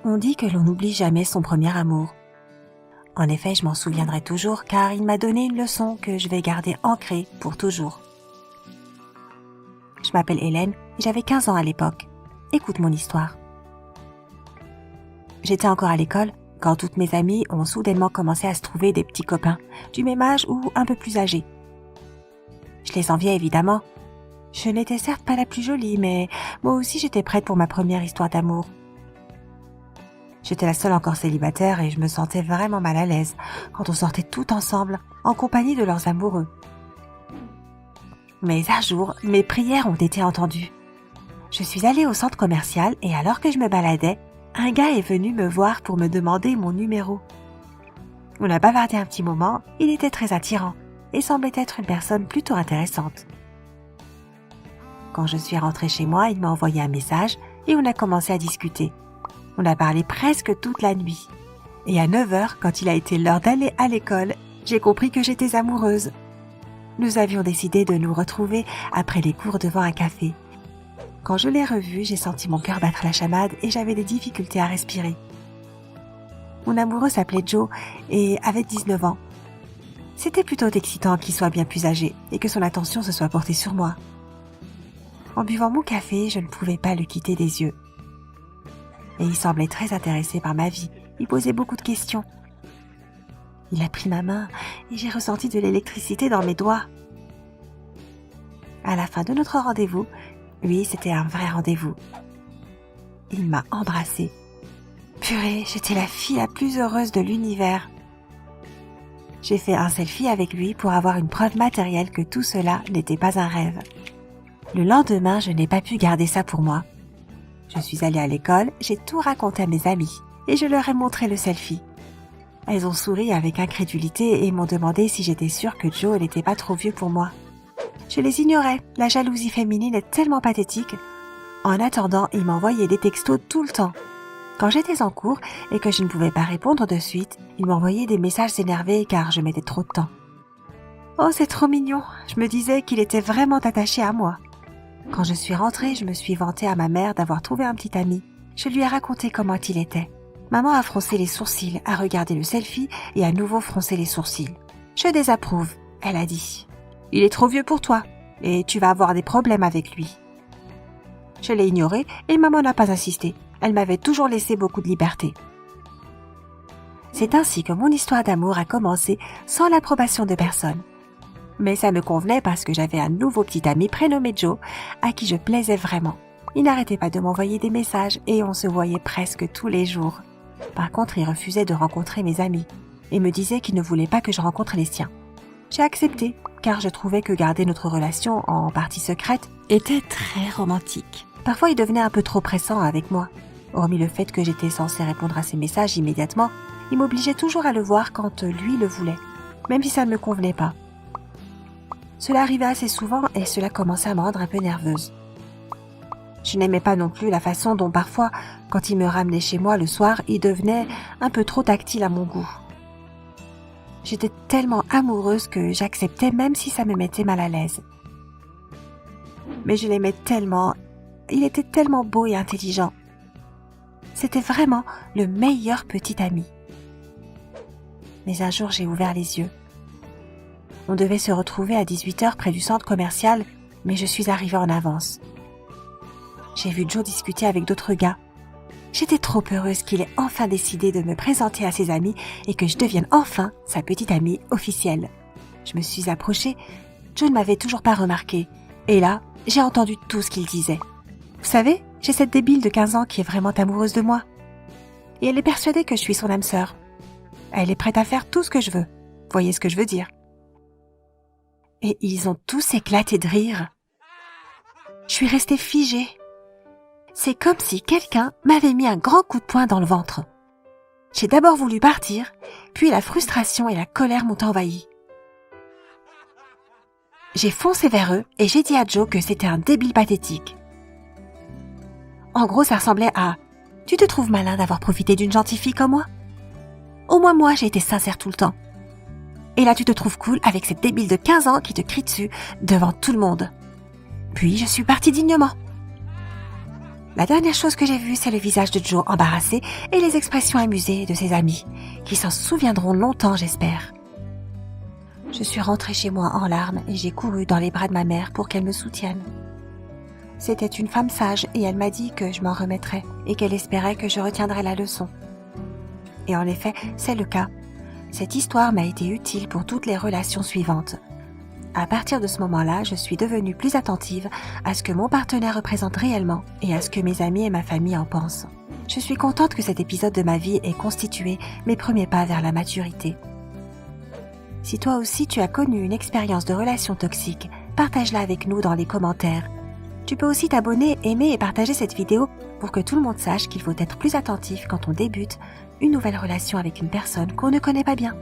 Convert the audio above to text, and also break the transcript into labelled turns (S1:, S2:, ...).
S1: On dit que l'on n'oublie jamais son premier amour. En effet, je m'en souviendrai toujours car il m'a donné une leçon que je vais garder ancrée pour toujours. Je m'appelle Hélène et j'avais 15 ans à l'époque. Écoute mon histoire. J'étais encore à l'école quand toutes mes amies ont soudainement commencé à se trouver des petits copains, du même âge ou un peu plus âgés. Je les enviais évidemment. Je n'étais certes pas la plus jolie, mais moi aussi j'étais prête pour ma première histoire d'amour. J'étais la seule encore célibataire et je me sentais vraiment mal à l'aise quand on sortait tout ensemble en compagnie de leurs amoureux. Mais un jour, mes prières ont été entendues. Je suis allée au centre commercial et alors que je me baladais, un gars est venu me voir pour me demander mon numéro. On a bavardé un petit moment, il était très attirant et semblait être une personne plutôt intéressante. Quand je suis rentrée chez moi, il m'a envoyé un message et on a commencé à discuter. On a parlé presque toute la nuit. Et à 9h, quand il a été l'heure d'aller à l'école, j'ai compris que j'étais amoureuse. Nous avions décidé de nous retrouver après les cours devant un café. Quand je l'ai revu, j'ai senti mon cœur battre la chamade et j'avais des difficultés à respirer. Mon amoureux s'appelait Joe et avait 19 ans. C'était plutôt excitant qu'il soit bien plus âgé et que son attention se soit portée sur moi. En buvant mon café, je ne pouvais pas le quitter des yeux. Et il semblait très intéressé par ma vie. Il posait beaucoup de questions. Il a pris ma main et j'ai ressenti de l'électricité dans mes doigts. À la fin de notre rendez-vous, oui, c'était un vrai rendez-vous. Il m'a embrassée. Purée, j'étais la fille la plus heureuse de l'univers. J'ai fait un selfie avec lui pour avoir une preuve matérielle que tout cela n'était pas un rêve. Le lendemain, je n'ai pas pu garder ça pour moi. Je suis allée à l'école, j'ai tout raconté à mes amies et je leur ai montré le selfie. Elles ont souri avec incrédulité et m'ont demandé si j'étais sûre que Joe n'était pas trop vieux pour moi. Je les ignorais, la jalousie féminine est tellement pathétique. En attendant, il m'envoyait des textos tout le temps. Quand j'étais en cours et que je ne pouvais pas répondre de suite, il m'envoyait des messages énervés car je mettais trop de temps. Oh, c'est trop mignon, je me disais qu'il était vraiment attaché à moi. Quand je suis rentrée, je me suis vantée à ma mère d'avoir trouvé un petit ami. Je lui ai raconté comment il était. Maman a froncé les sourcils, a regardé le selfie et à nouveau froncé les sourcils. Je désapprouve, elle a dit. Il est trop vieux pour toi et tu vas avoir des problèmes avec lui. Je l'ai ignoré et maman n'a pas insisté. Elle m'avait toujours laissé beaucoup de liberté. C'est ainsi que mon histoire d'amour a commencé sans l'approbation de personne. Mais ça me convenait parce que j'avais un nouveau petit ami prénommé Joe à qui je plaisais vraiment. Il n'arrêtait pas de m'envoyer des messages et on se voyait presque tous les jours. Par contre, il refusait de rencontrer mes amis et me disait qu'il ne voulait pas que je rencontre les siens. J'ai accepté car je trouvais que garder notre relation en partie secrète était très romantique. Parfois, il devenait un peu trop pressant avec moi. Hormis le fait que j'étais censée répondre à ses messages immédiatement, il m'obligeait toujours à le voir quand lui le voulait, même si ça ne me convenait pas. Cela arrivait assez souvent et cela commençait à me rendre un peu nerveuse. Je n'aimais pas non plus la façon dont parfois, quand il me ramenait chez moi le soir, il devenait un peu trop tactile à mon goût. J'étais tellement amoureuse que j'acceptais même si ça me mettait mal à l'aise. Mais je l'aimais tellement, il était tellement beau et intelligent. C'était vraiment le meilleur petit ami. Mais un jour, j'ai ouvert les yeux. On devait se retrouver à 18h près du centre commercial, mais je suis arrivée en avance. J'ai vu Joe discuter avec d'autres gars. J'étais trop heureuse qu'il ait enfin décidé de me présenter à ses amis et que je devienne enfin sa petite amie officielle. Je me suis approchée, Joe ne m'avait toujours pas remarqué. Et là, j'ai entendu tout ce qu'il disait. Vous savez, j'ai cette débile de 15 ans qui est vraiment amoureuse de moi. Et elle est persuadée que je suis son âme sœur. Elle est prête à faire tout ce que je veux. Voyez ce que je veux dire. Et ils ont tous éclaté de rire. Je suis restée figée. C'est comme si quelqu'un m'avait mis un grand coup de poing dans le ventre. J'ai d'abord voulu partir, puis la frustration et la colère m'ont envahi. J'ai foncé vers eux et j'ai dit à Joe que c'était un débile pathétique. En gros, ça ressemblait à « Tu te trouves malin d'avoir profité d'une gentille fille comme moi ? Au moins moi, j'ai été sincère tout le temps. Et là, tu te trouves cool avec cette débile de 15 ans qui te crie dessus devant tout le monde. » Puis je suis partie dignement. La dernière chose que j'ai vue, c'est le visage de Joe embarrassé et les expressions amusées de ses amis, qui s'en souviendront longtemps, j'espère. Je suis rentrée chez moi en larmes et j'ai couru dans les bras de ma mère pour qu'elle me soutienne. C'était une femme sage et elle m'a dit que je m'en remettrais et qu'elle espérait que je retiendrais la leçon. Et en effet, c'est le cas. Cette histoire m'a été utile pour toutes les relations suivantes. À partir de ce moment-là, je suis devenue plus attentive à ce que mon partenaire représente réellement et à ce que mes amis et ma famille en pensent. Je suis contente que cet épisode de ma vie ait constitué mes premiers pas vers la maturité. Si toi aussi tu as connu une expérience de relation toxique, partage-la avec nous dans les commentaires. Tu peux aussi t'abonner, aimer et partager cette vidéo pour que tout le monde sache qu'il faut être plus attentif quand on débute une nouvelle relation avec une personne qu'on ne connaît pas bien.